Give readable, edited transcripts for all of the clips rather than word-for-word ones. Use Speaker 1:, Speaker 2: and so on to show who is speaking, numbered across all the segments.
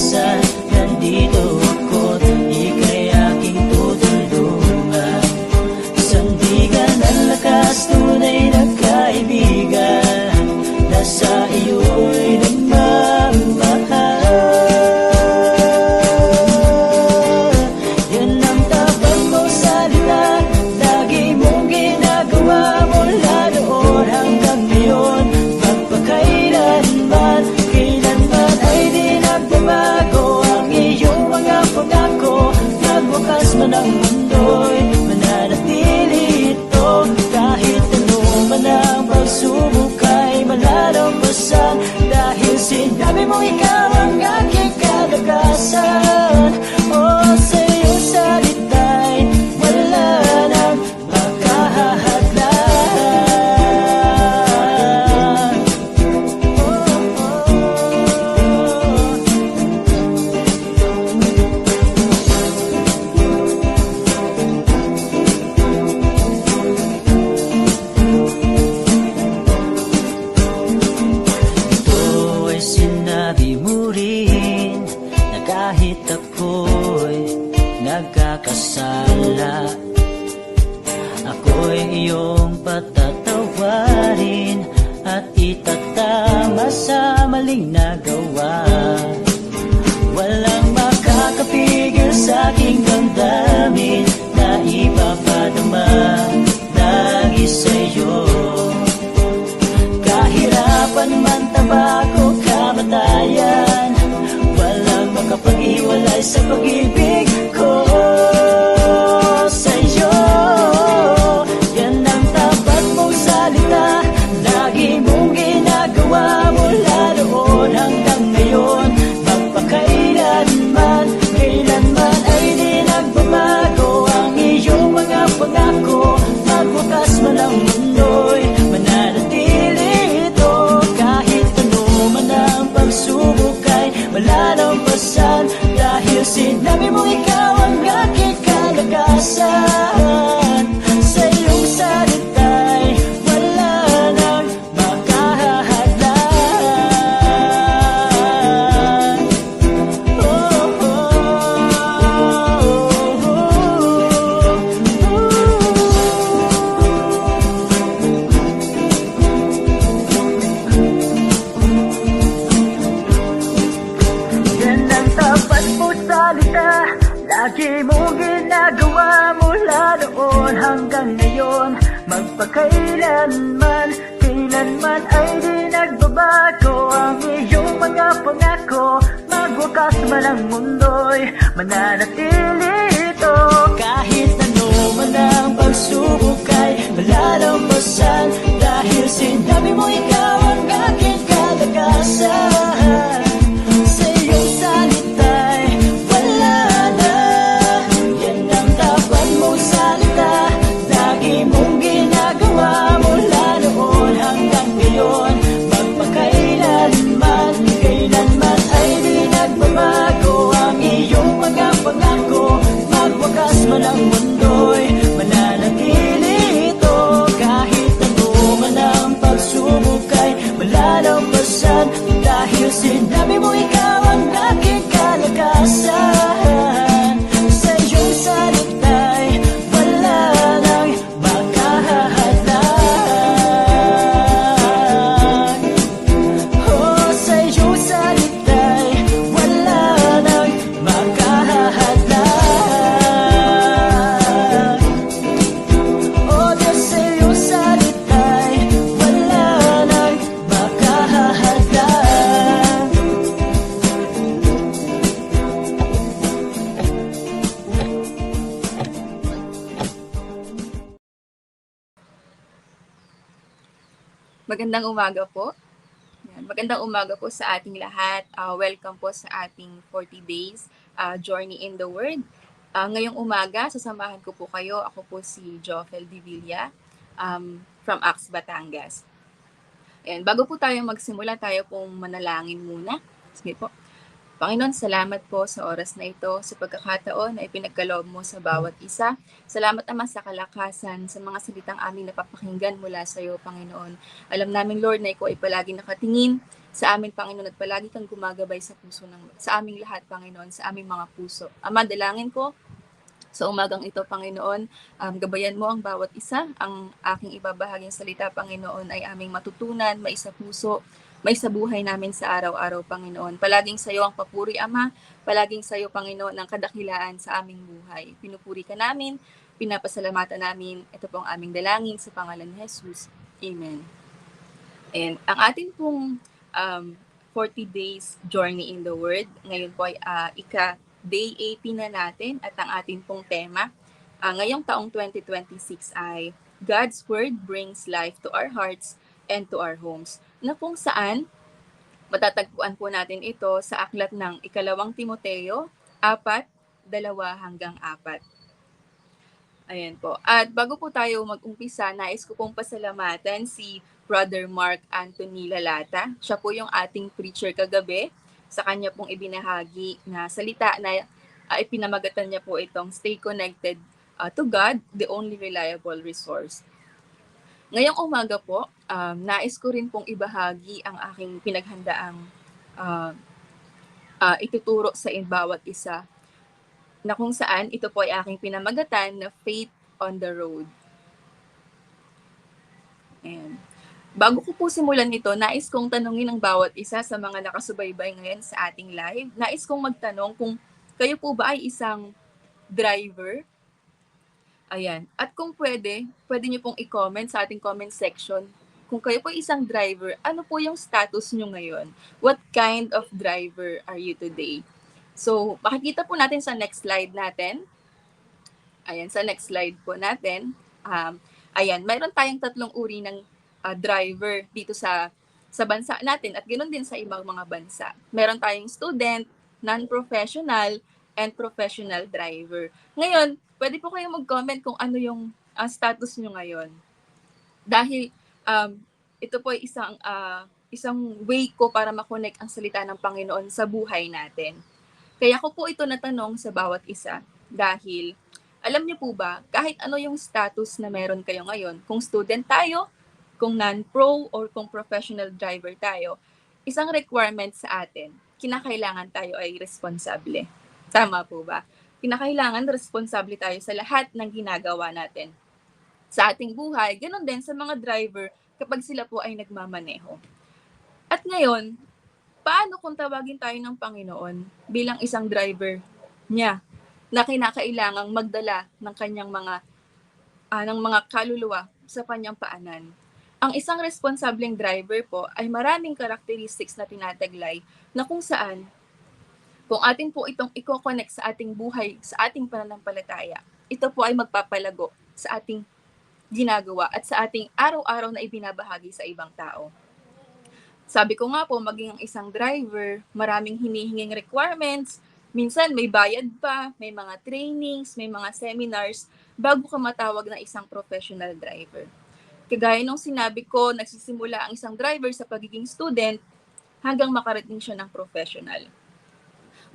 Speaker 1: kalakasan. Nandito ako't ika'y aking tutulungan. Sandigan ang lakas, tunay na kaibigan. Nasa iyo'y nagmamahal. Yan ang tapat mong salita, lagi mong ginagawa mula noon hanggang ngayon. Magpakailanman, kailanman ay di nagbabago ang iyong mga pangako. Nagwakas man ang mundo'y mananatili ito. Kahit ano man ang pagsubok ay malalampasan. Dahil sinabi mo ikaw ang aking kalakasan. Oh, sa iyong salita'y wala nang makahahadlan. Ito ay sinabi mo rin na kahit ako'y nagkakasala, ako'y iyong patatawarin at itatama sa maling nagawa. Walang makakapigil sa aking damdamin na ipapadama lagi sa'yo. Kahirapan man, tabako, kamatayan, walang makapag-iwalay sa pag-ibig ko sa'yo. Yan ang tapat mong salita, lagi mong ginagawa mula noon hanggang ngayon. Magpakailanman, kailanman ay di nagbabago ang iyong mga pangako. Magwakas man ang mundo'y mananatili ito. Kahit ano man ang pagsubok ay malalampasan. Dahil sinabi mo ikaw ang aking kalakasan. Sa iyong salita'y wala nang makahahadlan. Oh, yan ang tapat mo salita, lagi mong ginagawa mula noon hanggang ngayon. Magpakailanman, kailanman ay di nagbabago ang iyong mga pangako. Magwakas man ang mundo'y mananatili ito. Kahit ano man ang pagsubok ay malalampasan. Dahil sinabi mo ikaw ang aking kalakasan. Sa iyong salita'y wala na. Yan ang tapat mong salita, lagi mong ginagawa mula noon hanggang ngayon. Magpakailanman, kailanman ay di nagbabago ang iyong mga pangako. Magwakas man ang mundo'y mananatili ito. Kahit ano man ang pagsubok ay malalampasan. Dahil sinabi mo ikaw ang aking kalakasan. Sa iyong salita'y wala nang makahahadlan. Oh, sa iyong salita'y wala nang makahahadlan. Oh, Diyos, sa iyong salita'y wala nang makahahadlan.
Speaker 2: Magandang umaga po. Yan, magandang umaga po sa ating lahat. Welcome po sa ating 40 days journey in the Word. Ngayong umaga, sasamahan ko po kayo. Ako po si Jofel Divilla from Ax, Batangas. And bago po tayo magsimula, tayo pong manalangin muna. Sige po. Panginoon, salamat po sa oras na ito, sa pagkakataon na ipinagkaloob mo sa bawat isa. Salamat, Ama, sa kalakasan, sa mga salitang aming napapakinggan mula sa iyo, Panginoon. Alam namin, Lord, na ikaw ay palagi nakatingin sa amin, Panginoon, at palagi kang gumagabay sa aming lahat, Panginoon, sa aming mga puso. Ama, dalangin ko sa umagang ito, Panginoon, gabayan mo ang bawat isa. Ang aking ibabahaging salita, Panginoon, ay aming matutunan, maisa puso, maisa buhay namin sa araw-araw, Panginoon. Palaging sa iyo ang papuri, Ama. Palaging sa iyo, Panginoon, ang kadakilaan sa aming buhay. Pinupuri ka namin, pinapasalamatan namin. Ito po ang aming dalangin sa pangalan ni Jesus. Amen. And ang ating pong 40 days journey in the Word, ngayon po ay Day 18 na natin at ang ating pong tema ngayong taong 2026 ay God's Word brings life to our hearts and to our homes. Na kung saan matatagpuan po natin ito sa aklat ng 2 Timoteo 4:2-4. Ayan po. At bago po tayo mag-umpisa, nais ko pong pasalamatan si Brother Mark Anthony Lalata. Siya po yung ating preacher kagabi. Sa kanya pong ibinahagi na salita na ipinamagatan niya po itong Stay Connected to God, the only reliable resource. Ngayong umaga po, nais ko rin pong ibahagi ang aking pinaghandaang ituturo sa bawat isa, na kung saan ito po ay aking pinamagatan na Faith on the Road. Ayan. Bago ko po simulan ito, nais kong tanungin ang bawat isa sa mga nakasubaybay ngayon sa ating live. Nais kong magtanong kung kayo po ba ay isang driver? Ayan. At kung pwede niyo pong i-comment sa ating comment section. Kung kayo po isang driver, ano po yung status nyo ngayon? What kind of driver are you today? So, makikita po natin sa next slide natin. Ayan, sa next slide po natin. Ayan, mayroon tayong 3 uri ng driver dito sa bansa natin at ganoon din sa ibang mga bansa. Meron tayong student, non-professional, and professional driver. Ngayon, pwede po kayong mag-comment kung ano yung status nyo ngayon. Dahil ito po ay isang way ko para makonect ang salita ng Panginoon sa buhay natin. Kaya ko po ito natanong sa bawat isa dahil alam niyo po ba, kahit ano yung status na meron kayo ngayon, kung student tayo, kung non-pro, or kung professional driver tayo, isang requirement sa atin, kinakailangan tayo ay responsable. Tama po ba? Kinakailangan responsable tayo sa lahat ng ginagawa natin sa ating buhay. Ganon din sa mga driver kapag sila po ay nagmamaneho. At ngayon, paano kung tawagin tayo ng Panginoon bilang isang driver niya na kinakailangang magdala ng kanyang mga kaluluwa sa kanyang paanan? Ang isang responsableng driver po ay maraming characteristics na tinataglay na kung saan, kung atin po itong i-connect sa ating buhay, sa ating pananampalataya, ito po ay magpapalago sa ating ginagawa at sa ating araw-araw na ibinabahagi sa ibang tao. Sabi ko nga po, maging ang isang driver, maraming hinihinging requirements, minsan may bayad pa, may mga trainings, may mga seminars, bago ka matawag na isang professional driver. Kagaya nung sinabi ko, nagsisimula ang isang driver sa pagiging student hanggang makarating siya ng professional.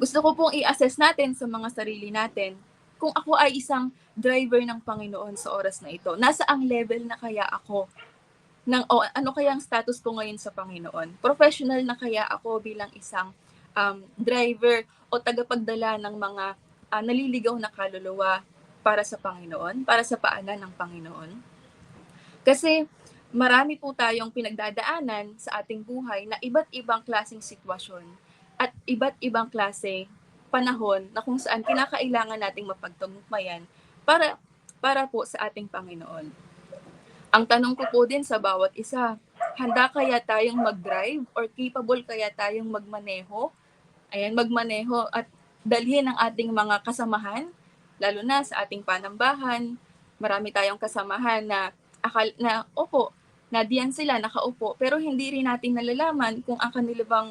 Speaker 2: Gusto ko pong i-assess natin sa mga sarili natin kung ako ay isang driver ng Panginoon sa oras na ito. Nasa ang level na kaya ako? Ano kaya ang status ko ngayon sa Panginoon? Professional na kaya ako bilang isang driver o tagapagdala ng mga naliligaw na kaluluwa para sa Panginoon, para sa paanan ng Panginoon? Kasi marami po tayong pinagdadaanan sa ating buhay na iba't ibang klaseng sitwasyon at iba't ibang klase panahon na kung saan kinakailangan nating mapagtagumpayan para po sa ating Panginoon. Ang tanong ko po din sa bawat isa, handa kaya tayong mag-drive or capable kaya tayong magmaneho? Ayan, magmaneho at dalhin ang ating mga kasamahan, lalo na sa ating panambahan. Marami tayong kasamahan na diyan sila nakaupo, pero hindi rin natin nalalaman kung ang kanila bang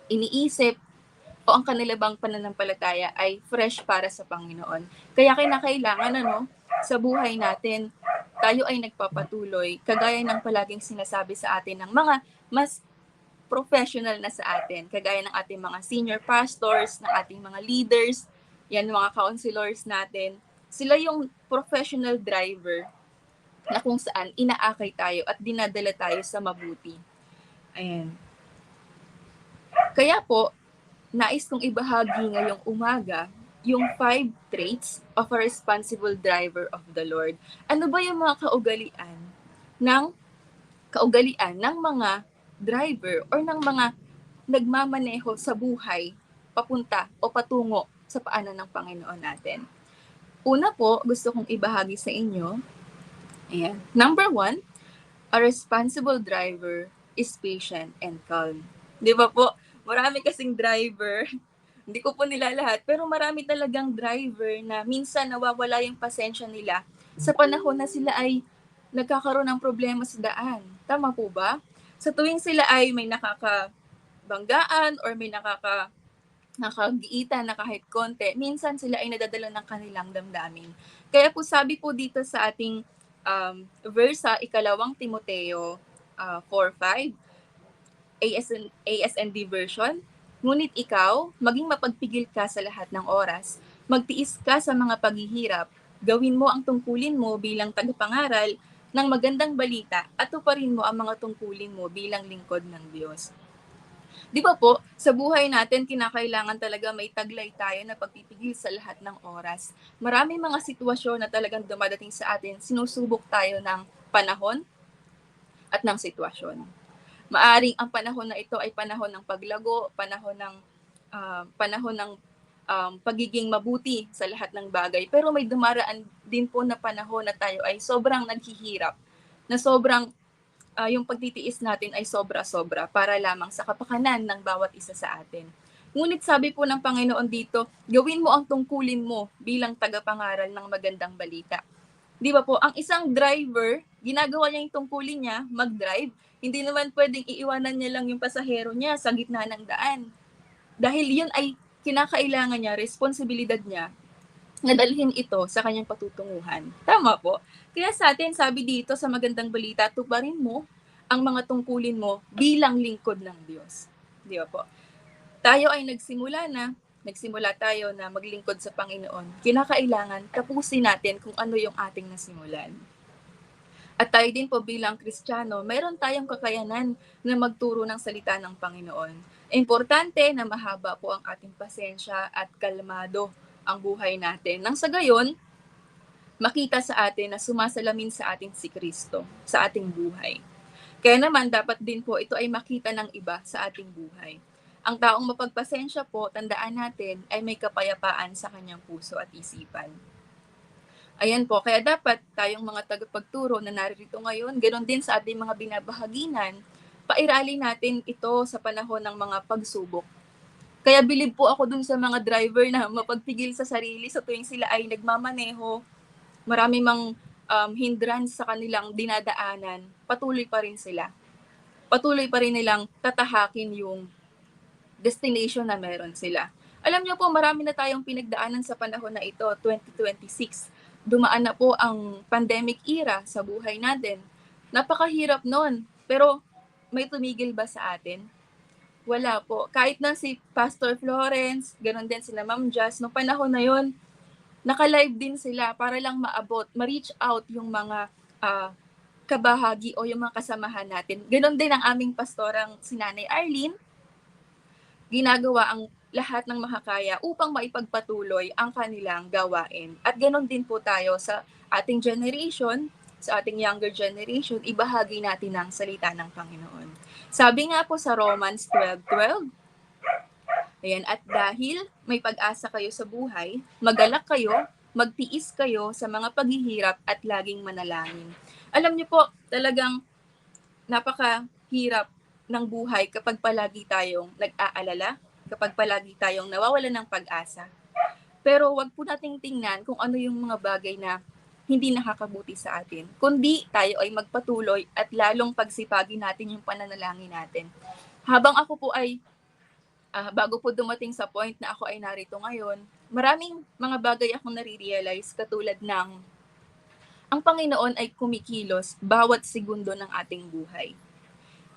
Speaker 2: iniisip o ang kanila bang pananampalataya ay fresh para sa Panginoon. Kaya kinakailangan sa buhay natin, tayo ay nagpapatuloy, kagaya ng palaging sinasabi sa atin ng mga mas professional na sa atin, kagaya ng ating mga senior pastors, ng ating mga leaders, yan mga counselors natin. Sila yung professional driver na kung saan inaakay tayo at dinadala tayo sa mabuti. Ayan. Kaya po, nais kong ibahagi ngayong umaga yung 5 traits of a responsible driver of the Lord. Ano ba yung mga kaugalian ng mga driver or ng mga nagmamaneho sa buhay papunta o patungo sa paanan ng Panginoon natin? Una po, gusto kong ibahagi sa inyo, ayan, number 1, a responsible driver is patient and calm. Di ba po? Marami kasing driver, hindi ko po nila lahat, pero marami talagang driver na minsan nawawala yung pasensya nila sa panahon na sila ay nagkakaroon ng problema sa daan. Tama po ba? Sa tuwing sila ay may nakakabanggaan or may nakagiitan na kahit konti, minsan sila ay nadadala ng kanilang damdamin. Kaya po sabi po dito sa ating verse sa 2 Timoteo 4:5, ASND version, ngunit ikaw, maging mapagpigil ka sa lahat ng oras, magtiis ka sa mga paghihirap, gawin mo ang tungkulin mo bilang tagapangaral ng magandang balita at tuparin mo ang mga tungkulin mo bilang lingkod ng Diyos. Di ba po, sa buhay natin, kinakailangan talaga may taglay tayo na pagpipigil sa lahat ng oras. Maraming mga sitwasyon na talagang dumadating sa atin, sinusubok tayo ng panahon at ng sitwasyon. Maaring ang panahon na ito ay panahon ng paglago, panahon ng pagiging mabuti sa lahat ng bagay. Pero may dumaraan din po na panahon na tayo ay sobrang naghihirap, na sobrang yung pagtitiis natin ay sobra-sobra para lamang sa kapakanan ng bawat isa sa atin. Ngunit sabi po ng Panginoon dito, gawin mo ang tungkulin mo bilang tagapangaral ng magandang balita. Di ba po, ang isang driver, ginagawa niya yung tungkulin niya, mag-drive. Hindi naman pwedeng iiwanan niya lang yung pasahero niya sa gitna ng daan. Dahil yun ay kinakailangan niya, responsibilidad niya, na dalhin ito sa kanyang patutunguhan. Tama po. Kaya sa atin, sabi dito sa magandang balita, tuparin mo ang mga tungkulin mo bilang lingkod ng Diyos. Di ba po? Tayo ay nagsimula tayo na maglingkod sa Panginoon. Kinakailangan tapusin natin kung ano yung ating nasimulan. At tayo din po bilang Kristiyano, mayroon tayong kakayanan na magturo ng salita ng Panginoon. Importante na mahaba po ang ating pasensya at kalmado ang buhay natin. Nang sa gayon, makita sa atin na sumasalamin sa atin si Kristo, sa ating buhay. Kaya naman, dapat din po ito ay makita ng iba sa ating buhay. Ang taong mapagpasensya po, tandaan natin, ay may kapayapaan sa kanyang puso at isipan. Ayan po, kaya dapat tayong mga tagapagturo na naririto ngayon, ganoon din sa ating mga binabahaginan, pairali natin ito sa panahon ng mga pagsubok. Kaya bilib po ako dun sa mga driver na mapagpigil sa sarili sa tuwing sila ay nagmamaneho, marami mang hindrance sa kanilang dinadaanan, patuloy pa rin sila. Patuloy pa rin nilang tatahakin yung destination na meron sila. Alam niyo po, marami na tayong pinagdaanan sa panahon na ito, 2026. Dumaan na po ang pandemic era sa buhay natin. Napakahirap nun. Pero may tumigil ba sa atin? Wala po. Kahit na si Pastor Florence, ganoon din sila Ma'am Jazz, noong panahon na yon, naka-live din sila para lang maabot, ma-reach out yung mga kabahagi o yung mga kasamahan natin. Ganoon din ang aming pastorang si Nanay Arlene, ginagawa ang lahat ng makakaya upang maipagpatuloy ang kanilang gawain. At ganoon din po tayo sa ating generation, sa ating younger generation, ibahagi natin ang salita ng Panginoon. Sabi nga po sa Romans 12:12, ayan, at dahil may pag-asa kayo sa buhay, magalak kayo, magtiis kayo sa mga paghihirap at laging manalangin. Alam niyo po, talagang napakahirap ng buhay kapag palagi tayong nag-aalala, kapag palagi tayong nawawalan ng pag-asa. Pero wag po nating tingnan kung ano yung mga bagay na hindi nakakabuti sa atin, kundi tayo ay magpatuloy at lalong pagsipagin natin yung pananalangin natin. Habang ako po ay, bago po dumating sa point na ako ay narito ngayon, maraming mga bagay akong nare-realize katulad ng ang Panginoon ay kumikilos bawat segundo ng ating buhay.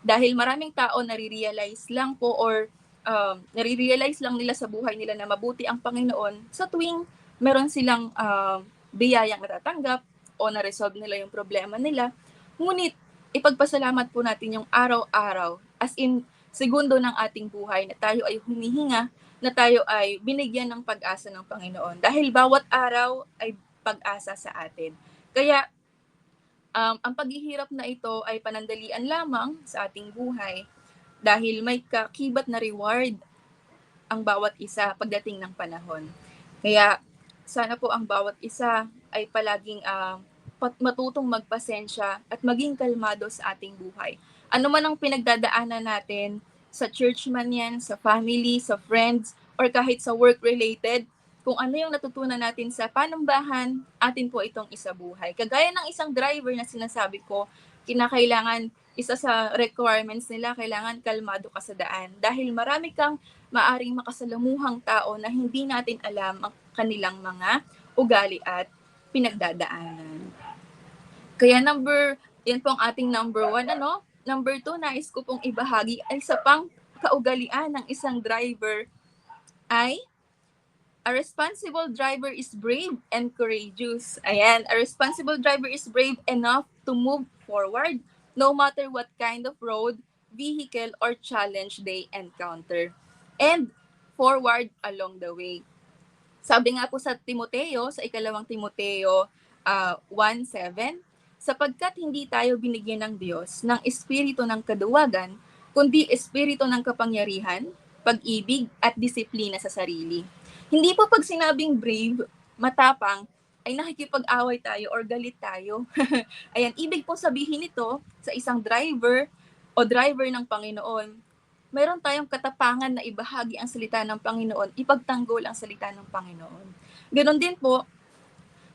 Speaker 2: Dahil maraming tao nare-realize lang po or nare-realize lang nila sa buhay nila na mabuti ang Panginoon sa tuwing meron silang biyayang natatanggap o na-resolve nila yung problema nila. Ngunit ipagpasalamat po natin yung araw-araw, as in segundo ng ating buhay na tayo ay humihinga, na tayo ay binigyan ng pag-asa ng Panginoon. Dahil bawat araw ay pag-asa sa atin. Kaya ang paghihirap na ito ay panandalian lamang sa ating buhay dahil may kakibat na reward ang bawat isa pagdating ng panahon. Kaya sana po ang bawat isa ay palaging matutong magpasensya at maging kalmado sa ating buhay. Ano man ang pinagdadaanan natin, sa church man yan, sa family, sa friends, or kahit sa work-related, kung ano yung natutunan natin sa panambahan, atin po itong isabuhay. Kagaya ng isang driver na sinasabi ko, kinakailangan, isa sa requirements nila, kailangan kalmado ka sa daan. Dahil marami kang maaring makasalamuhang tao na hindi natin alam ang kanilang mga ugali at pinagdadaanan. Kaya yan po ang ating number 1, ano? Number 2, nais ko pong ibahagi ay sa pang kaugalian ng isang driver ay a responsible driver is brave and courageous. Ayan, a responsible driver is brave enough to move forward no matter what kind of road, vehicle, or challenge they encounter. And forward along the way. Sabi nga po sa Timoteo, sa ikalawang Timoteo 1:7, sapagkat hindi tayo binigyan ng Diyos ng espiritu ng kaduwagan, kundi espiritu ng kapangyarihan, pag-ibig, at disiplina sa sarili. Hindi po pag sinabing brave, matapang, ay nakikipag-away tayo or galit tayo. Ayan, ibig po sabihin nito sa isang driver o driver ng Panginoon, mayroon tayong katapangan na ibahagi ang salita ng Panginoon, ipagtanggol ang salita ng Panginoon. Ganon din po,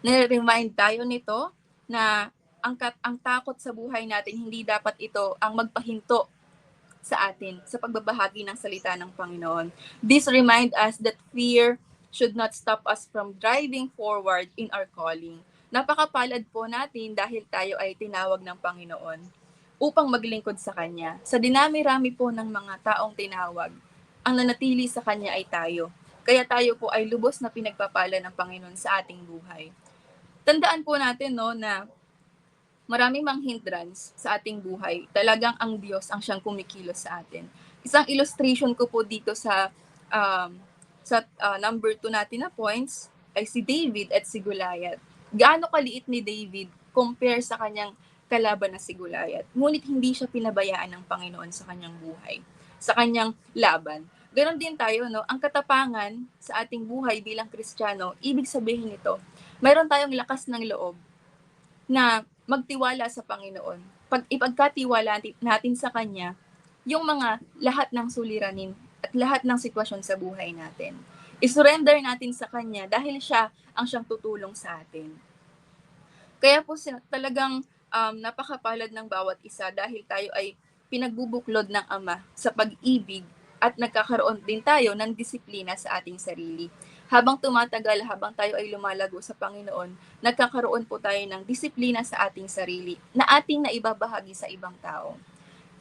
Speaker 2: nare-remind tayo nito na ang takot sa buhay natin, hindi dapat ito ang magpahinto sa atin sa pagbabahagi ng salita ng Panginoon. This remind us that fear should not stop us from driving forward in our calling. Napakapalad po natin dahil tayo ay tinawag ng Panginoon upang maglingkod sa Kanya. Sa dinami-rami po ng mga taong tinawag, ang nanatili sa Kanya ay tayo. Kaya tayo po ay lubos na pinagpapala ng Panginoon sa ating buhay. Tandaan po natin na maraming mang hindrance sa ating buhay. Talagang ang Diyos ang siyang kumikilos sa atin. Isang illustration ko po dito sa number 2 natin na points ay si David at si Goliath. Gaano kaliit ni David compare sa kanyang kalaban na si Goliath. Ngunit hindi siya pinabayaan ng Panginoon sa kanyang buhay, sa kanyang laban. Ganon din tayo, ang katapangan sa ating buhay bilang Kristiyano, ibig sabihin nito, mayroon tayong lakas ng loob na magtiwala sa Panginoon. Pag ipagkatiwala natin sa Kanya, yung mga lahat ng suliranin at lahat ng sitwasyon sa buhay natin. I-surrender natin sa Kanya dahil siya ang siyang tutulong sa atin. Kaya po talagang napakapalad ng bawat isa dahil tayo ay pinagbubuklod ng Ama sa pag-ibig at nagkakaroon din tayo ng disiplina sa ating sarili. Habang tumatagal, habang tayo ay lumalago sa Panginoon, nagkakaroon po tayo ng disiplina sa ating sarili na ating naibabahagi sa ibang tao.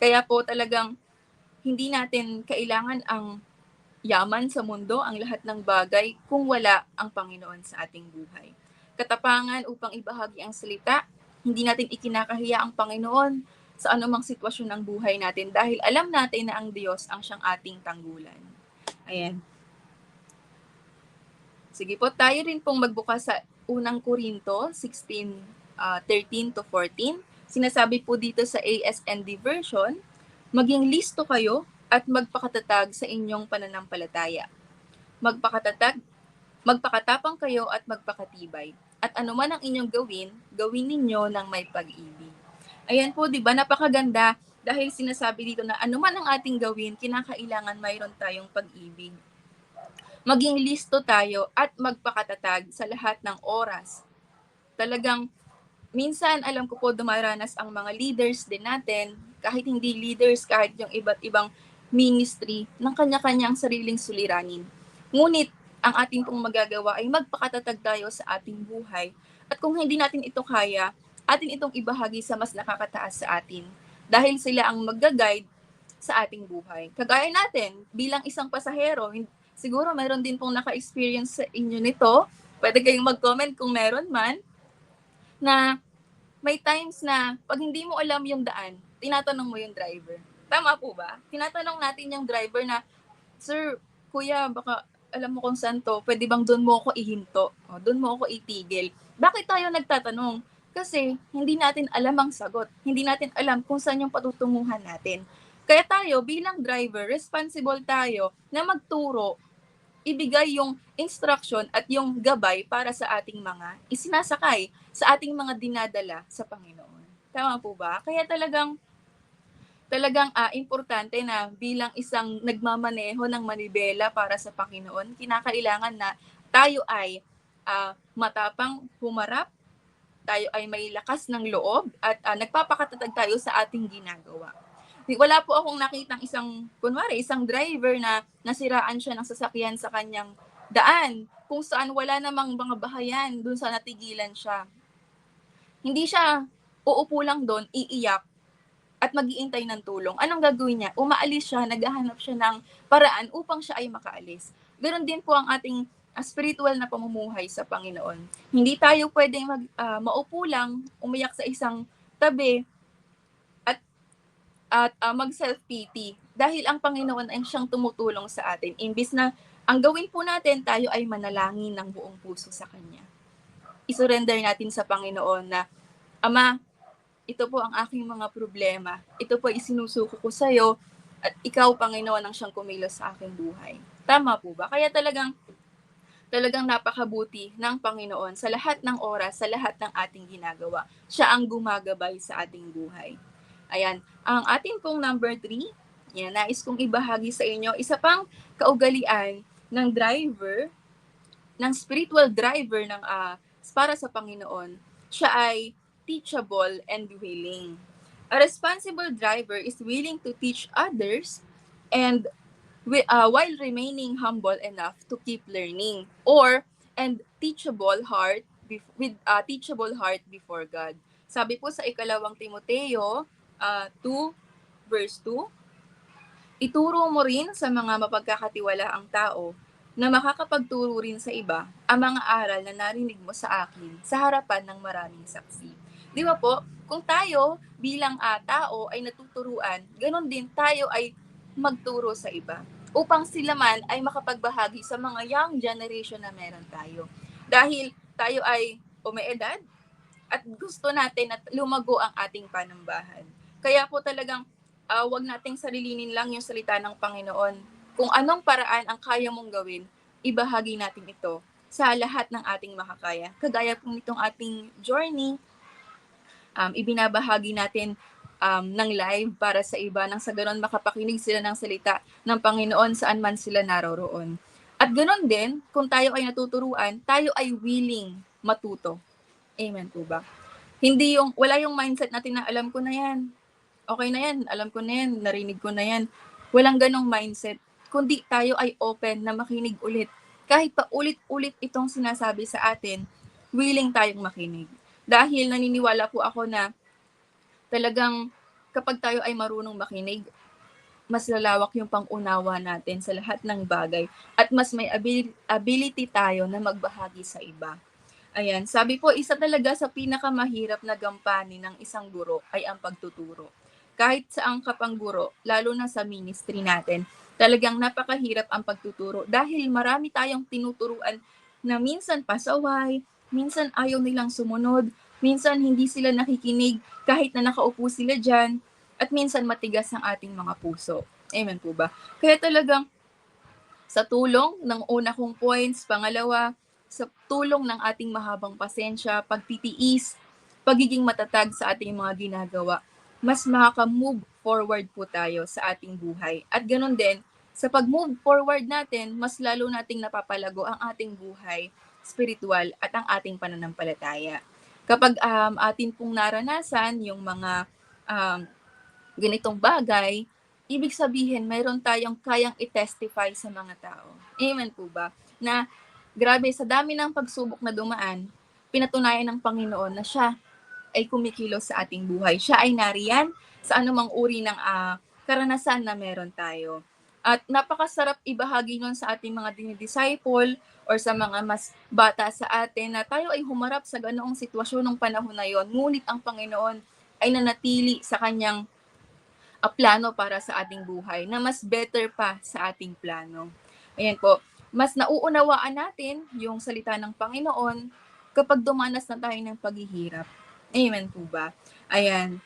Speaker 2: Kaya po talagang hindi natin kailangan ang yaman sa mundo, ang lahat ng bagay, kung wala ang Panginoon sa ating buhay. Katapangan upang ibahagi ang salita, hindi natin ikinakahiya ang Panginoon sa anumang sitwasyon ng buhay natin dahil alam natin na ang Diyos ang siyang ating tanggulan. Ayan. Sige po, tayo rin pong magbukas sa unang Korinto 16:13-14. Sinasabi po dito sa ASND version, maging listo kayo at magpakatatag sa inyong pananampalataya. Magpakatapang kayo at magpakatibay. At anuman ang inyong gawin ninyo ng may pag-ibig. Ayan po, di ba? Napakaganda dahil sinasabi dito na anuman ang ating gawin, kinakailangan mayroon tayong pag-ibig. Maging listo tayo at magpakatatag sa lahat ng oras. Talagang, minsan alam ko po dumaranas ang mga leaders din natin, kahit hindi leaders, kahit yung iba't ibang ministry, ng kanya-kanyang sariling suliranin. Ngunit, ang ating pong magagawa ay magpakatatag tayo sa ating buhay. At kung hindi natin ito kaya, atin itong ibahagi sa mas nakakataas sa atin. Dahil sila ang mag-guide sa ating buhay. Kagaya natin, bilang isang pasahero, siguro mayroon din pong naka-experience sa inyo nito. Pwede kayong mag-comment kung meron man. Na may times na pag hindi mo alam yung daan, tinatanong mo yung driver. Tama po ba? Tinatanong natin yung driver na, "Sir, kuya baka alam mo kung saan 'to, puwede bang dun mo ako ihinto, o dun mo ako itigil?" Bakit tayo nagtatanong? Kasi hindi natin alam ang sagot, hindi natin alam kung saan yung patutunguhan natin. Kaya tayo bilang driver, responsible tayo na magturo, ibigay yung instruction at yung gabay para sa ating mga isinasakay, sa ating mga dinadala sa Panginoon. Tama po ba? Kaya talagang importante na bilang isang nagmamaneho ng manibela para sa Panginoon, kinakailangan na tayo ay matapang humarap, tayo ay may lakas ng loob at nagpapakatatag tayo sa ating ginagawa. Wala po akong nakitang isang driver na nasiraan siya ng sasakyan sa kanyang daan, kung saan wala namang mga bahayan dun sa natigilan siya. Hindi siya uupo lang doon, iiyak, at mag-iintay ng tulong. Anong gagawin niya? Umaalis siya, naghahanap siya ng paraan upang siya ay makaalis. Ganoon din po ang ating spiritual na pamumuhay sa Panginoon. Hindi tayo pwedeng maupo lang, umiyak sa isang tabi at mag self-pity dahil ang Panginoon ay siyang tumutulong sa atin. Imbis na ang gawin po natin, tayo ay manalangin ng buong puso sa Kanya. I-surrender natin sa Panginoon na, Ama, ito po ang aking mga problema. Ito po isinusuko ko sa iyo at ikaw, Panginoon, ang siyang kumilos sa aking buhay. Tama po ba? Kaya talagang napakabuti ng Panginoon sa lahat ng oras, sa lahat ng ating ginagawa. Siya ang gumagabay sa ating buhay. Ayan, ang ating pong number 3, yan, nais kong ibahagi sa inyo, isa pang kaugalian ng driver, ng spiritual driver para sa Panginoon, siya ay teachable and willing. A responsible driver is willing to teach others and while remaining humble enough to keep learning, and teachable heart with a teachable heart before God. Sabi po sa ikalawang Timoteo 2 verse 2, ituro mo rin sa mga mapagkakatiwalaang tao na makakapagturo rin sa iba ang mga aral na narinig mo sa akin sa harapan ng maraming saksi. Di ba po? Kung tayo bilang tao ay natuturuan, ganun din tayo ay magturo sa iba upang sila man ay makapagbahagi sa mga young generation na meron tayo. Dahil tayo ay umeedad at gusto natin at lumago ang ating panambahan. Kaya po talagang wag nating sarilinin lang yung salita ng Panginoon. Kung anong paraan ang kaya mong gawin, ibahagi natin ito sa lahat ng ating makakaya. Kagaya po nitong ating journey, ibinabahagi natin ng live para sa iba nang sa ganon makapakinig sila ng salita ng Panginoon saan man sila naroroon. At ganon din, kung tayo ay natuturuan, tayo ay willing matuto. Amen po ba? Wala yung mindset natin na alam ko na yan, okay na yan, alam ko na yan, narinig ko na yan. Walang ganong mindset, kundi tayo ay open na makinig ulit. Kahit pa ulit-ulit itong sinasabi sa atin, willing tayong makinig. Dahil naniniwala po ako na talagang kapag tayo ay marunong makinig, mas lalawak yung pang-unawa natin sa lahat ng bagay at mas may ability tayo na magbahagi sa iba. Ayan, sabi po, isa talaga sa pinakamahirap na gampanin ng isang guro ay ang pagtuturo. Kahit saang kapangguro, lalo na sa ministry natin, talagang napakahirap ang pagtuturo dahil marami tayong tinuturuan na minsan pasaway, minsan ayaw nilang sumunod, minsan hindi sila nakikinig kahit na nakaupo sila dyan, at minsan matigas ang ating mga puso. Amen po ba? Kaya talagang sa tulong ng una kong points, pangalawa, sa tulong ng ating mahabang pasensya, pagtitiis, pagiging matatag sa ating mga ginagawa, mas makaka-move forward po tayo sa ating buhay. At ganoon din, sa pag-move forward natin, mas lalo nating napapalago ang ating buhay spiritual at ang ating pananampalataya. Kapag atin pong naranasan yung mga ganitong bagay, ibig sabihin mayroon tayong kayang i-testify sa mga tao. Amen po ba? Na grabe, sa dami ng pagsubok na dumaan, pinatunayan ng Panginoon na siya ay kumikilos sa ating buhay. Siya ay nariyan sa anumang uri ng karanasan na meron tayo. At napakasarap ibahagi nun sa ating mga dinidisciple or sa mga mas bata sa atin na tayo ay humarap sa ganoong sitwasyon ng panahon na yon. Ngunit ang Panginoon ay nanatili sa kanyang plano para sa ating buhay na mas better pa sa ating plano. Ayan po, mas nauunawaan natin yung salita ng Panginoon kapag dumanas na tayo ng paghihirap. Amen po ba? Ayan.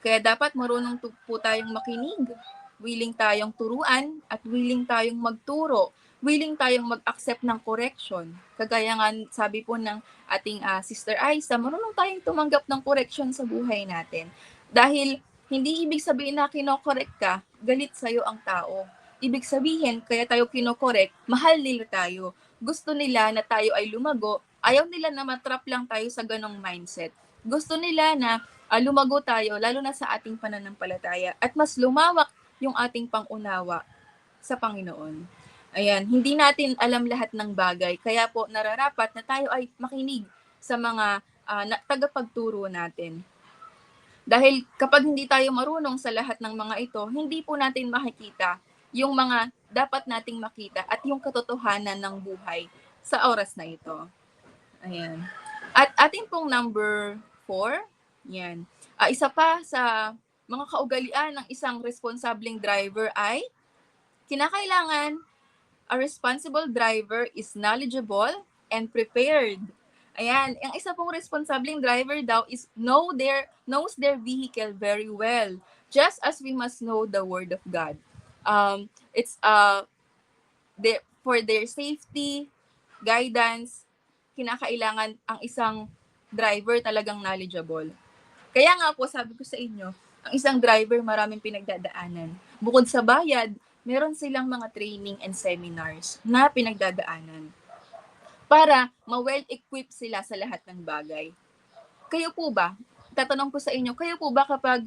Speaker 2: Kaya dapat marunong po tayong makinig, willing tayong turuan, at willing tayong magturo, willing tayong mag-accept ng correction. Kagaya nga sabi po ng ating Sister Aiza, marunong tayong tumanggap ng correction sa buhay natin. Dahil hindi ibig sabihin na kinokorek ka, galit sa'yo ang tao. Ibig sabihin, kaya tayo kinokorek, mahal nila tayo. Gusto nila na tayo ay lumago, ayaw nila na matrap lang tayo sa ganong mindset. Gusto nila na lumago tayo, lalo na sa ating pananampalataya, at mas lumawak yung ating pangunawa sa Panginoon. Ayan, hindi natin alam lahat ng bagay, kaya po nararapat na tayo ay makinig sa mga tagapagturo natin. Dahil kapag hindi tayo marunong sa lahat ng mga ito, hindi po natin makikita yung mga dapat nating makita at yung katotohanan ng buhay sa oras na ito. Ayan. At ating pong number 4, yan. Isa pa sa mga kaugalian ng isang responsableng driver ay kinakailangan a responsible driver is knowledgeable and prepared. Ayan, ang isa pong responsableng driver daw is knows their vehicle very well, just as we must know the word of God. It's for their safety, guidance, kinakailangan ang isang driver talagang knowledgeable. Kaya nga po, sabi ko sa inyo, ang isang driver maraming pinagdadaanan. Bukod sa bayad, meron silang mga training and seminars na pinagdadaanan para ma-well-equipped sila sa lahat ng bagay. Kayo po ba, tatanong ko sa inyo, kayo po ba kapag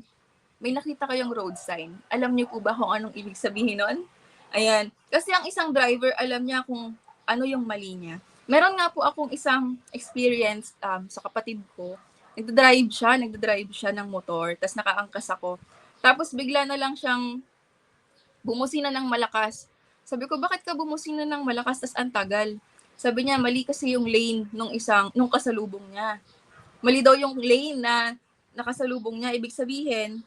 Speaker 2: may nakita kayong road sign, alam niyo po ba kung anong ibig sabihin nun? Ayan. Kasi ang isang driver, alam niya kung ano yung mali niya. Meron nga po akong isang experience sa kapatid ko. Nagdadrive siya ng motor, tapos nakaangkas ako. Tapos bigla na lang siyang bumusina ng malakas. Sabi ko, bakit ka bumusina ng malakas, tas ang tagal? Sabi niya, mali kasi yung lane nung kasalubong niya. Mali daw yung lane na nakasalubong niya. Ibig sabihin,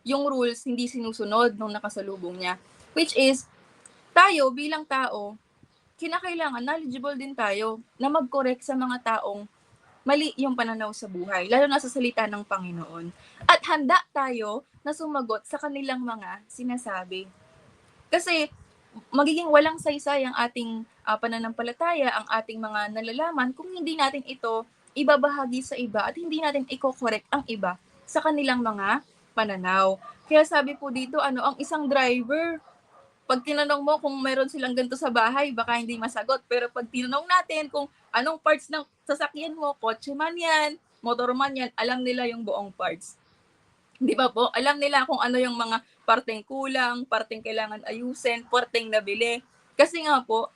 Speaker 2: yung rules hindi sinusunod nung nakasalubong niya. Which is, tayo bilang tao, kinakailangan knowledgeable din tayo na mag-correct sa mga taong mali yung pananaw sa buhay, lalo na sa salita ng Panginoon. At handa tayo na sumagot sa kanilang mga sinasabi. Kasi magiging walang saysay ang ating pananampalataya, ang ating mga nalalaman kung hindi natin ito ibabahagi sa iba at hindi natin i-correct ang iba sa kanilang mga pananaw. Kaya sabi po dito, ang isang driver, pag tinanong mo kung meron silang ganito sa bahay, baka hindi masagot. Pero pag tinanong natin kung anong parts ng sasakyan mo, kotse man yan, motor man yan, alam nila yung buong parts. Di ba po? Alam nila kung ano yung mga parteng kulang, parteng kailangan ayusin, parteng nabili. Kasi nga po,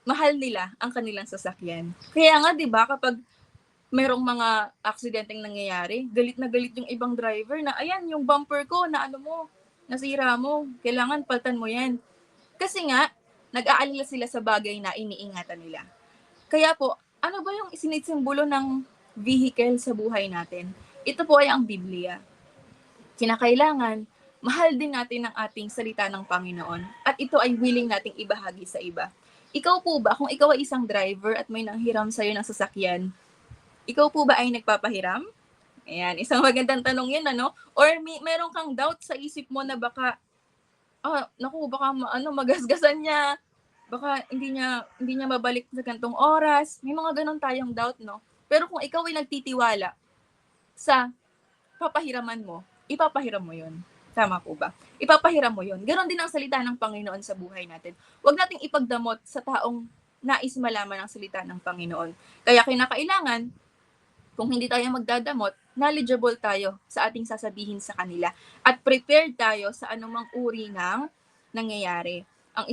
Speaker 2: mahal nila ang kanilang sasakyan. Kaya nga, di ba, kapag merong mga aksidenteng nangyayari, galit na galit yung ibang driver na, ayan, yung bumper ko, na nasira mo, kailangan paltan mo yan. Kasi nga, nag-aalala sila sa bagay na iniingatan nila. Kaya po, ano ba yung sinisimbolo ng vehicle sa buhay natin? Ito po ay ang Biblia. Kinakailangan, mahal din natin ang ating salita ng Panginoon at ito ay willing nating ibahagi sa iba. Ikaw po ba, kung ikaw ay isang driver at may nanghiram sa'yo ng sasakyan, ikaw po ba ay nagpapahiram? Ayan, isang magandang tanong yan, Or meron kang doubt sa isip mo na baka, baka magasgasan niya, baka hindi niya mabalik sa gantong oras. May mga ganon tayong doubt, no? Pero kung ikaw ay nagtitiwala sa papahiraman mo, ipapahiram mo yun. Tama po ba? Ipapahiram mo yun. Ganon din ang salita ng Panginoon sa buhay natin. Huwag nating ipagdamot sa taong nais malaman ang salita ng Panginoon. Kaya kinakailangan, kung hindi tayo magdadamot, knowledgeable tayo sa ating sasabihin sa kanila at prepared tayo sa anumang uri ng nangyayari. Ang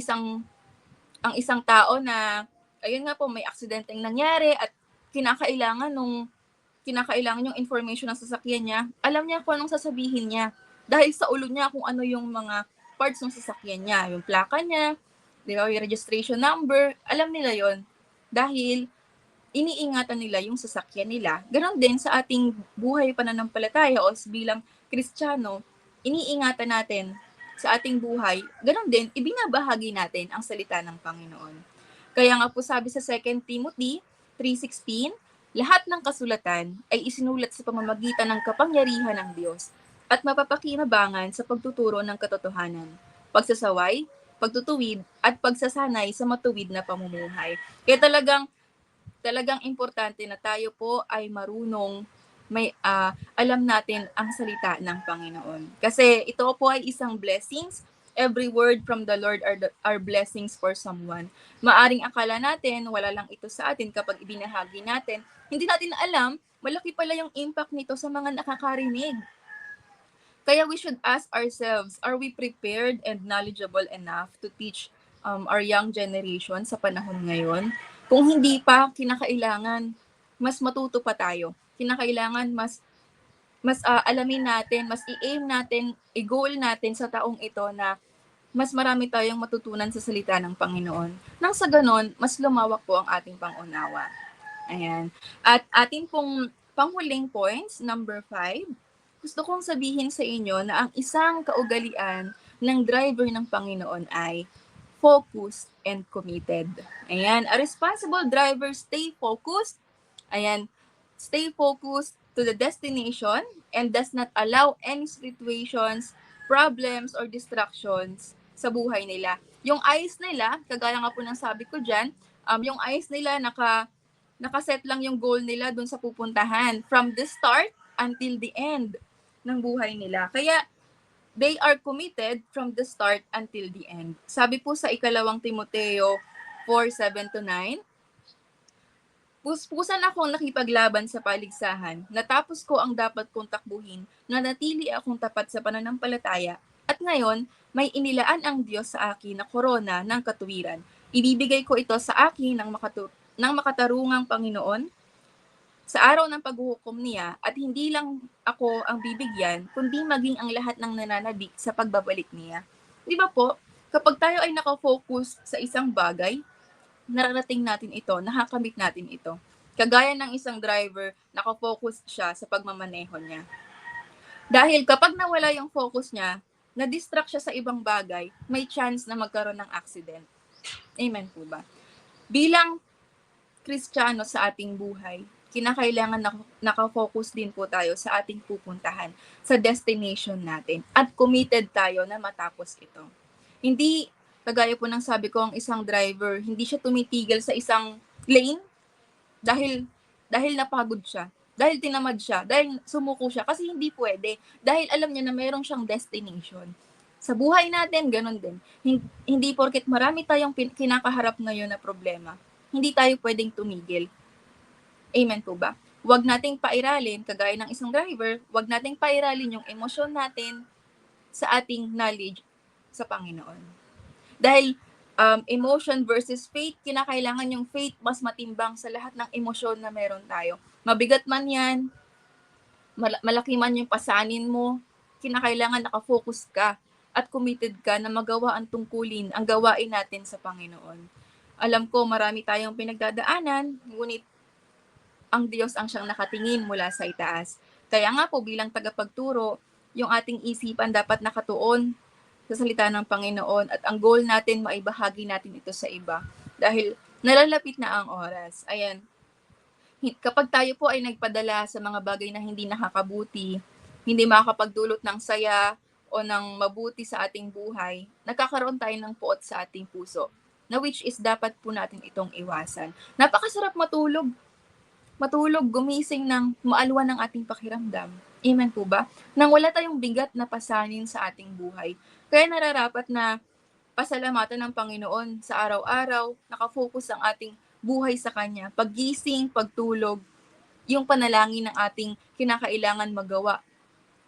Speaker 2: isang tao na, ayun nga po, may aksidenteng nangyari at kinakailangan yung information ng sasakyan niya, alam niya kung anong sasabihin niya. Dahil sa ulo niya kung ano yung mga parts ng sasakyan niya, yung plaka niya, di ba, yung registration number, alam nila yon. Dahil iniingatan nila yung sasakyan nila. Ganon din sa ating buhay pananampalataya o bilang Kristiyano, iniingatan natin sa ating buhay, ganoon din, ibinabahagi natin ang salita ng Panginoon. Kaya nga po sabi sa 2 Timothy 3:16, lahat ng kasulatan ay isinulat sa pamamagitan ng kapangyarihan ng Diyos at mapapakinabangan sa pagtuturo ng katotohanan, pagsasaway, pagtutuwid, at pagsasanay sa matuwid na pamumuhay. Kaya talagang importante na tayo po ay marunong alam natin ang salita ng Panginoon. Kasi ito po ay isang blessings. Every word from the Lord are blessings for someone. Maaring akala natin, wala lang ito sa atin kapag ibinahagi natin. Hindi natin alam, malaki pala yung impact nito sa mga nakakarinig. Kaya we should ask ourselves, are we prepared and knowledgeable enough to teach our young generation sa panahon ngayon? Kung hindi pa, kinakailangan mas matuto pa tayo. Kinakailangan mas alamin natin, mas i-aim natin, i-goal natin sa taong ito na mas marami tayong matutunan sa salita ng Panginoon. Nang sa ganon, mas lumawak po ang ating pangunawa. Ayan. At ating pong panghuling points, number 5, gusto kong sabihin sa inyo na ang isang kaugalian ng driver ng Panginoon ay focused and committed. Ayan. A responsible driver stay focused. Ayan. Stay focused to the destination and does not allow any situations, problems, or distractions sa buhay nila. Yung eyes nila, kagaya nga po ng sabi ko dyan, yung eyes nila nakaset lang yung goal nila dun sa pupuntahan from the start until the end ng buhay nila. Kaya they are committed from the start until the end. Sabi po sa 2 Timoteo 4:7-9, puspusan akong nakipaglaban sa paligsahan, natapos ko ang dapat kong takbuhin, nanatili akong tapat sa pananampalataya, at ngayon, may inilaan ang Diyos sa akin na korona ng katuwiran. Ibibigay ko ito sa akin ng makatarungang Panginoon sa araw ng paghuhukom niya, at hindi lang ako ang bibigyan, kundi maging ang lahat ng nananabik sa pagbabalik niya. Di ba po, kapag tayo ay nakafocus sa isang bagay, nararating natin ito, nakakamit natin ito. Kagaya ng isang driver, nakafocus siya sa pagmamaneho niya. Dahil kapag nawala yung focus niya, na-distract siya sa ibang bagay, may chance na magkaroon ng accident. Amen po ba? Bilang Kristiyano sa ating buhay, kinakailangan nakafocus din po tayo sa ating pupuntahan, sa destination natin, at committed tayo na matapos ito. Hindi, kagaya po ng sabi ko, ang isang driver, hindi siya tumitigil sa isang lane dahil napagod siya, dahil tinamad siya, dahil sumuko siya, kasi hindi pwede. Dahil alam niya na mayroon siyang destination. Sa buhay natin, ganun din. Hindi porket marami tayong kinakaharap ngayon na problema, hindi tayo pwedeng tumigil. Amen po ba? Huwag nating pairalin, kagaya ng isang driver, huwag nating pairalin yung emosyon natin sa ating knowledge sa Panginoon. Dahil emotion versus faith, kinakailangan yung faith mas matimbang sa lahat ng emosyon na meron tayo. Mabigat man yan, malaki man yung pasanin mo, kinakailangan nakafocus ka at committed ka na magawa ang tungkulin, ang gawain natin sa Panginoon. Alam ko marami tayong pinagdadaanan, ngunit ang Diyos ang siyang nakatingin mula sa itaas. Kaya nga po bilang tagapagturo, yung ating isipan dapat nakatuon sa salita ng Panginoon at ang goal natin maibahagi natin ito sa iba dahil nalalapit na ang oras. Ayan. Kapag tayo po ay nagpadala sa mga bagay na hindi nakakabuti, hindi makakapagdulot ng saya o ng mabuti sa ating buhay, nagkakaroon tayo ng puot sa ating puso, na which is dapat po natin itong iwasan. Napakasarap matulog, gumising ng maalwan ng ating pakiramdam. Amen po ba? Nang wala tayong bigat na pasanin sa ating buhay. Kaya nararapat na pasalamatan ng Panginoon sa araw-araw, nakafocus ang ating buhay sa Kanya. Paggising, pagtulog, yung panalangin ng ating kinakailangan magawa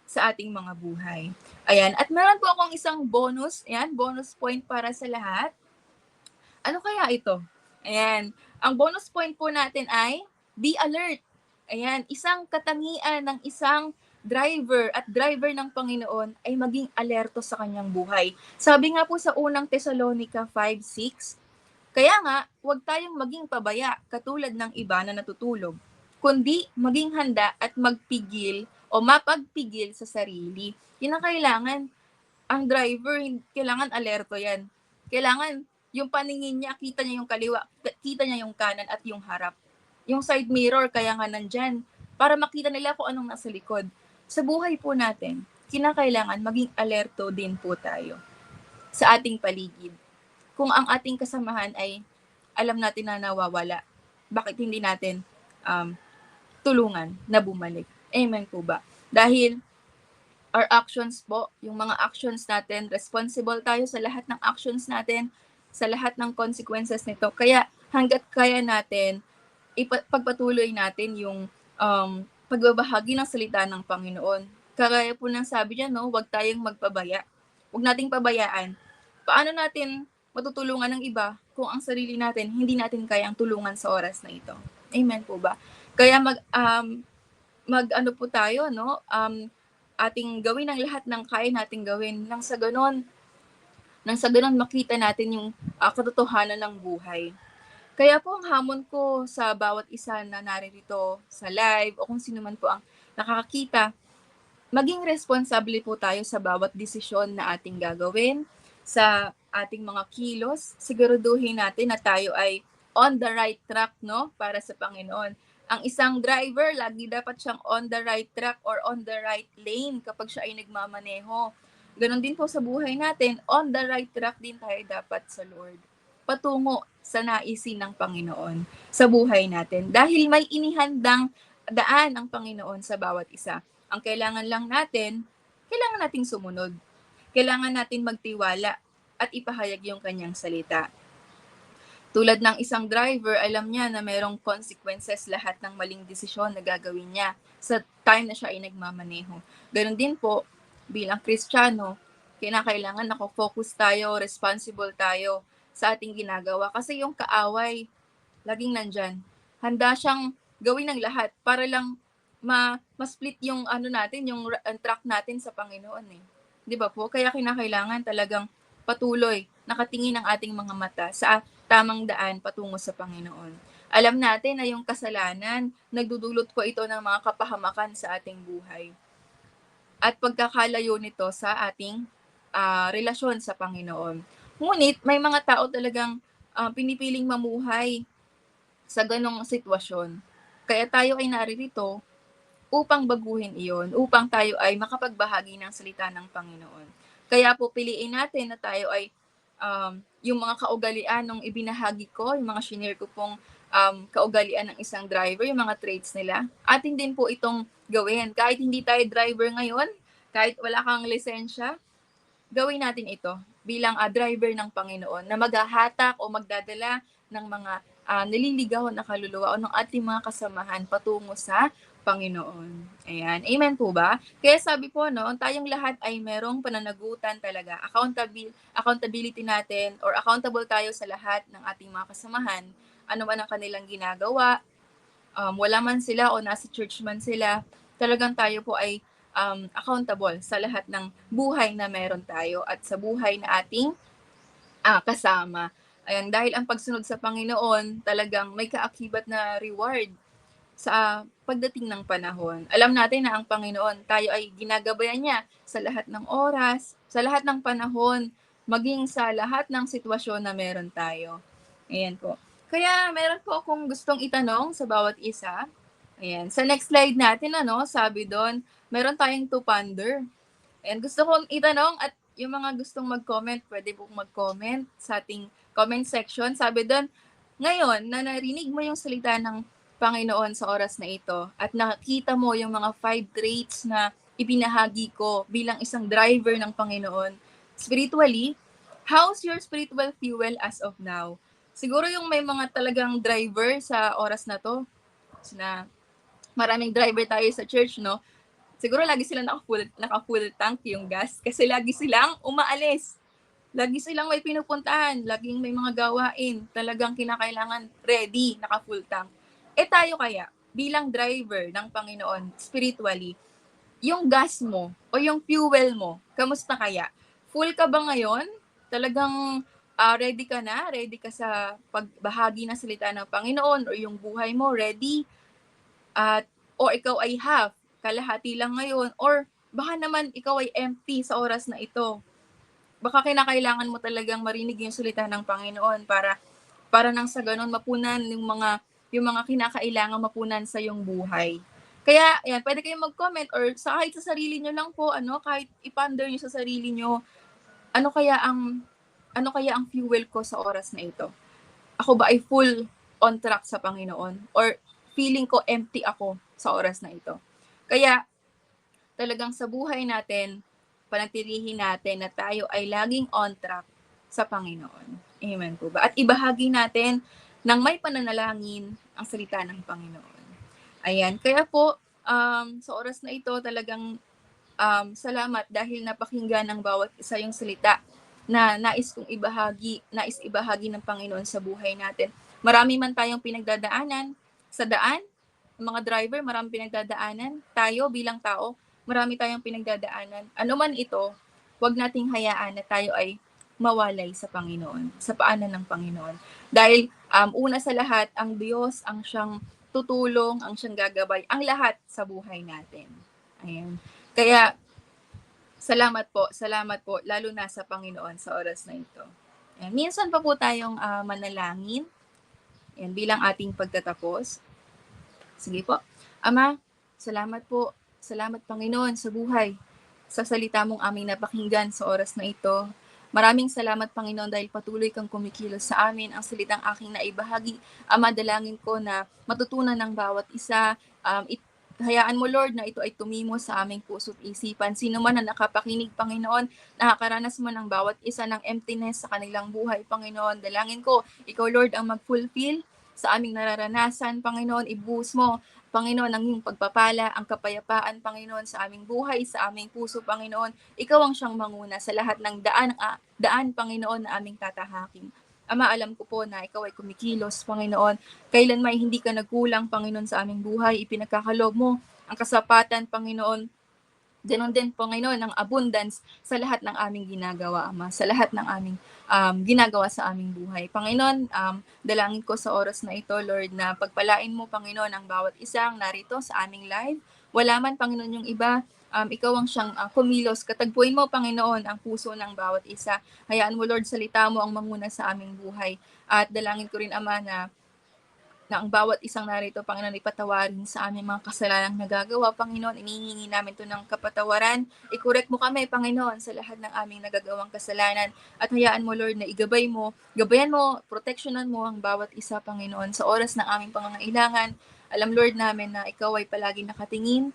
Speaker 2: sa ating mga buhay. Ayan. At meron po akong isang bonus. Ayan, bonus point para sa lahat. Ano kaya ito? Ayan. Ang bonus point po natin ay be alert. Ayan, isang katangian ng isang driver at driver ng Panginoon ay maging alerto sa kanyang buhay. Sabi nga po sa unang Thessalonica 5:6, kaya nga, huwag tayong maging pabaya katulad ng iba na natutulog, kundi maging handa at magpigil o mapagpigil sa sarili. Kinakailangan ang driver, kailangan alerto yan. Kailangan yung paningin niya, kita niya yung kaliwa, kita niya yung kanan at yung harap. Yung side mirror, kaya nga nandyan, para makita nila kung anong nasa likod. Sa buhay po natin, kinakailangan maging alerto din po tayo sa ating paligid. Kung ang ating kasamahan ay alam natin na nawawala, bakit hindi natin tulungan na bumalik? Amen po ba? Dahil our actions po, yung mga actions natin, responsible tayo sa lahat ng actions natin, sa lahat ng consequences nito. Kaya hanggat kaya natin, pagpatuloy natin yung pagbabahagi ng salita ng Panginoon. Kagaya po ng sabi niya, no, huwag tayong magpabaya. Huwag nating pabayaan. Paano natin matutulungan ng iba kung ang sarili natin hindi natin kayang tulungan sa oras na ito? Amen po ba? Kaya mag ano po tayo, no? Ating gawin ang lahat ng kaya nating gawin nang sa ganon makita natin yung katotohanan ng buhay. Kaya po ang hamon ko sa bawat isa na naririto sa live o kung sino man po ang nakakakita, maging responsable po tayo sa bawat desisyon na ating gagawin, sa ating mga kilos. Siguraduhin natin na tayo ay on the right track, no, para sa Panginoon. Ang isang driver, lagi dapat siyang on the right track or on the right lane kapag siya ay nagmamaneho. Ganon din po sa buhay natin, on the right track din tayo dapat sa Lord. Patungo sa naisin ng Panginoon sa buhay natin. Dahil may inihandang daan ang Panginoon sa bawat isa. Ang kailangan lang natin, kailangan nating sumunod. Kailangan natin magtiwala at ipahayag yung kanyang salita. Tulad ng isang driver, alam niya na mayroong consequences lahat ng maling desisyon na gagawin niya sa time na siya ay nagmamaneho. Ganon din po, bilang Kristiyano, kinakailangan nakafocus tayo, responsible tayo sa ating ginagawa. Kasi yung kaaway, laging nandyan. Handa siyang gawin ng lahat para lang ma-split yung natin, yung track natin sa Panginoon eh. 'Di ba po? Kaya kinakailangan talagang patuloy nakatingin ang ating mga mata sa tamang daan patungo sa Panginoon. Alam natin na yung kasalanan, nagdudulot po ito ng mga kapahamakan sa ating buhay. At pagkakalayo nito sa ating relasyon sa Panginoon. Ngunit may mga tao talagang pinipiling mamuhay sa ganong sitwasyon. Kaya tayo ay naririto upang baguhin iyon, upang tayo ay makapagbahagi ng salita ng Panginoon. Kaya po piliin natin na tayo ay yung mga kaugalian nung ibinahagi ko, yung mga shinare ko pong kaugalian ng isang driver, yung mga traits nila, atin din po itong gawin. Kahit hindi tayo driver ngayon, kahit wala kang lisensya, gawin natin ito bilang driver ng Panginoon na maghahatak o magdadala ng mga nililigaw na kaluluwa o ng ating mga kasamahan patungo sa Panginoon. Ayan. Amen po ba? Kaya sabi po, no, tayong lahat ay merong pananagutan talaga. Accountability natin or accountable tayo sa lahat ng ating mga kasamahan. Ano man ang kanilang ginagawa, wala man sila o nasa church man sila, talagang tayo po ay accountable sa lahat ng buhay na meron tayo at sa buhay na ating kasama. Ayan, dahil ang pagsunod sa Panginoon, talagang may kaakibat na reward sa pagdating ng panahon. Alam natin na ang Panginoon, tayo ay ginagabayan niya sa lahat ng oras, sa lahat ng panahon, maging sa lahat ng sitwasyon na meron tayo. Ayan po. Kaya meron po akong gustong itanong sa bawat isa. Ayan. Sa next slide natin, sabi doon, meron tayong to ponder. Ayan, gusto kong itanong at yung mga gustong mag-comment, pwede po mag-comment sa ating comment section. Sabi doon, ngayon na narinig mo yung salita ng Panginoon sa oras na ito at nakita mo yung mga 5 traits na ibinahagi ko bilang isang driver ng Panginoon spiritually, how's your spiritual fuel as of now? Siguro yung may mga talagang driver sa oras na to, na maraming driver tayo sa church, no? Siguro lagi silang naka-full tank yung gas kasi lagi silang umaalis. Lagi silang may pinupuntahan, laging may mga gawain, talagang kinakailangan ready, naka-full tank. Tayo kaya, bilang driver ng Panginoon, spiritually, yung gas mo o yung fuel mo, kamusta kaya? Full ka ba ngayon? Talagang ready ka na? Ready ka sa pagbahagi ng salita ng Panginoon o yung buhay mo, ready? O ikaw ay half, kalahati lang ngayon, or baka naman ikaw ay empty sa oras na ito. Baka kinakailangan mo talagang marinig yung salita ng Panginoon para nang sa ganun mapunan yung mga kinakailangan mapunan sa iyong buhay. Kaya ayan, pwede kayong mag-comment or kahit sa sarili niyo lang po, kahit i-ponder niyo sa sarili niyo, ano kaya ang ano kaya ang fuel ko sa oras na ito? Ako ba ay full on track sa Panginoon, or feeling ko empty ako sa oras na ito? Kaya talagang sa buhay natin, panatilihin natin na tayo ay laging on track sa Panginoon. Amen po ba? At ibahagi natin ng may pananalangin ang salita ng Panginoon. Ayan, kaya po, sa oras na ito talagang salamat dahil napakinggan ng bawat isa yung salita na nais ibahagi ng Panginoon sa buhay natin. Marami man tayong pinagdadaanan sa daan, mga driver, marami pinagdadaanan. Tayo bilang tao, marami tayong pinagdadaanan. Ano man ito, huwag nating hayaan na tayo ay mawalay sa Panginoon, sa paanan ng Panginoon. Dahil una sa lahat, ang Diyos ang siyang tutulong, ang siyang gagabay, ang lahat sa buhay natin. Ayan. Kaya, salamat po, lalo na sa Panginoon sa oras na ito. Ayan. Minsan pa po tayong manalangin, ayan, bilang ating pagtatapos. Sige po. Ama, salamat po. Salamat Panginoon sa buhay, sa salita mong aming napakinggan sa oras na ito. Maraming salamat Panginoon dahil patuloy kang kumikilos sa amin ang salitang aking naibahagi. Ama, dalangin ko na matutunan ng bawat isa. Hayaan mo Lord na ito ay tumimo sa aming puso't isipan. Sino man na nakapakinig Panginoon, nakakaranas mo ng bawat isa ng emptiness sa kanilang buhay Panginoon. Dalangin ko, ikaw Lord ang mag-fulfill sa aming nararanasan, Panginoon, ibuhos mo, Panginoon, ang iyong pagpapala, ang kapayapaan, Panginoon, sa aming buhay, sa aming puso, Panginoon. Ikaw ang siyang manguna sa lahat ng daan, Panginoon, na aming tatahakin. Ama, alam ko po na ikaw ay kumikilos, Panginoon. Kailan may hindi ka nagkulang, Panginoon, sa aming buhay. Ipinagkakaloob mo ang kasapatan, Panginoon. Ganon din, Panginoon, ang abundance sa lahat ng aming ginagawa, Ama. Sa lahat ng aming ginagawa sa aming buhay. Panginoon, dalangin ko sa oras na ito, Lord, na pagpalain mo, Panginoon, ang bawat isang narito sa aming live. Wala man, Panginoon, yung iba, ikaw ang siyang kumilos. Katagpuin mo, Panginoon, ang puso ng bawat isa. Hayaan mo, Lord, salita mo ang manguna sa aming buhay. At dalangin ko rin, Ama, na ang bawat isang narito, Panginoon, ipatawarin sa aming mga kasalanang nagagawa. Panginoon, inihingi namin ito ng kapatawaran. I-correct mo kami, Panginoon, sa lahat ng aming nagagawang kasalanan. At hayaan mo, Lord, na gabayan mo, proteksyonan mo ang bawat isa, Panginoon, sa oras ng aming pangangailangan. Alam, Lord, namin na ikaw ay palagi nakatingin,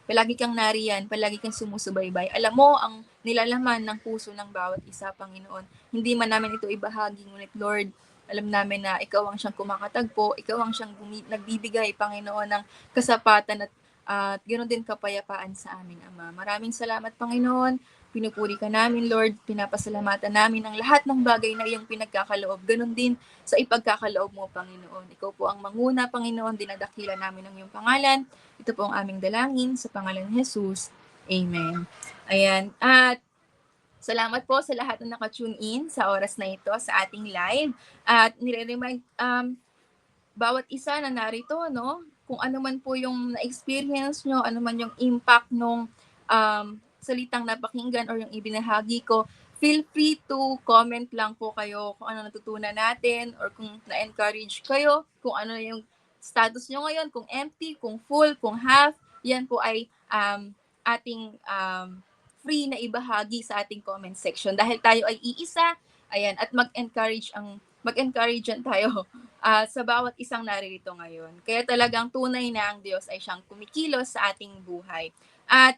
Speaker 2: palagi kang nariyan, palagi kang sumusubaybay. Alam mo ang nilalaman ng puso ng bawat isa, Panginoon. Hindi man namin ito ibahagi, ngunit, Lord, alam namin na ikaw ang siyang kumakatagpo, ikaw ang siyang nagbibigay, Panginoon, ng kasapatan at ganoon din kapayapaan sa aming Ama. Maraming salamat, Panginoon. Pinupuri ka namin, Lord. Pinapasalamatan namin ang lahat ng bagay na iyong pinagkakaloob. Ganoon din sa ipagkakaloob mo, Panginoon. Ikaw po ang manguna, Panginoon. Dinadakila namin ang iyong pangalan. Ito po ang aming dalangin sa pangalan ni Jesus. Amen. Ayan. At salamat po sa lahat na naka-tune in sa oras na ito sa ating live. At nire-remind bawat isa na narito, no? Kung ano man po yung na-experience nyo, ano man yung impact nung salitang napakinggan or yung ibinahagi ko, feel free to comment lang po kayo kung ano natutunan natin or kung na-encourage kayo, kung ano yung status nyo ngayon, kung empty, kung full, kung half, yan po ay ating free na ibahagi sa ating comment section dahil tayo ay iisa, ayan, at mag-encourage yan tayo sa bawat isang naririto ngayon. Kaya talagang tunay na ang Diyos ay siyang kumikilos sa ating buhay. At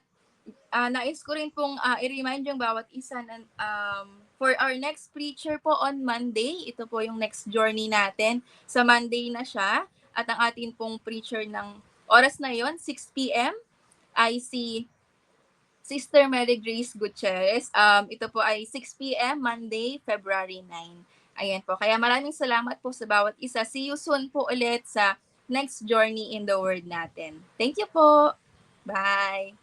Speaker 2: nais ko rin pong i-remind yung bawat isa na for our next preacher po on Monday, ito po yung next journey natin. Sa Monday na siya at ang ating pong preacher ng oras na yon 6 p.m. ay si Sister Mary Grace Gutierrez. Ito po ay 6 p.m. Monday, February 9. Ayan po. Kaya maraming salamat po sa bawat isa. See you soon po ulit sa next journey in the Word natin. Thank you po. Bye.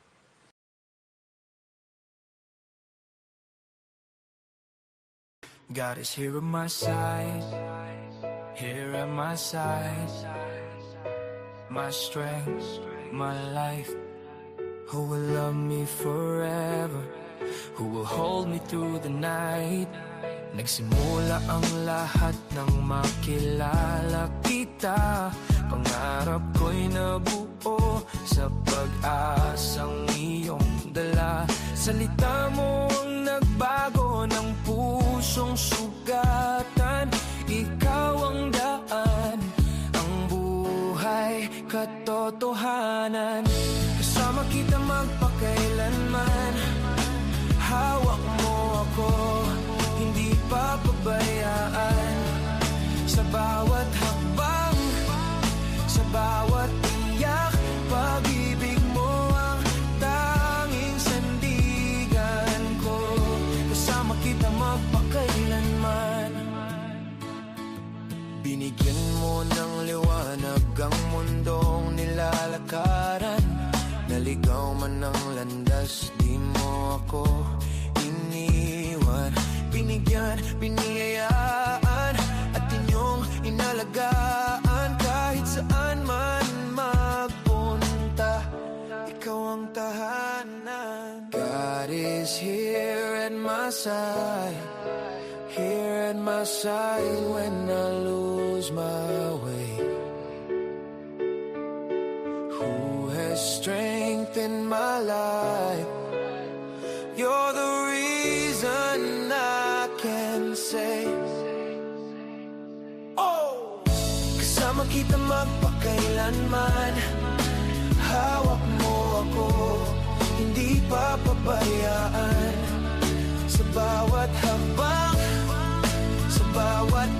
Speaker 3: God is here on my side, here at my side, my strength, my life. who will love me forever, who will hold me through the night. Nagsimula ang lahat nang makilala kita. Pangarap ko'y nabuo sa pag-asang iyong dala. Salita mo ang nagbago ng pusong sugatan. Ikaw ang daan, ang buhay katotohanan. Kasama kita magpakailanman. Hawak mo ako, hindi papabayaan. Sa bawat hakbang, sa bawat iyak, pag-ibig mo ang tanging sandigan ko. Kasama kita magpakailanman. Binigyan mo ng liwanag ang mundong nilalakaran. Naligaw man ang landas, di mo ako iniwan. Binigyan, biniyayaan, at inyong inalagaan. Kahit saan man magpunta, ikaw ang tahanan. God is here at my side, here at my side when I lose my way. Who has strengthened my life? You're the reason I can say, oh! Kasama kita magpakailanman. Hawak mo ako, hindi papabayaan. Sa bawat habang, sa bawat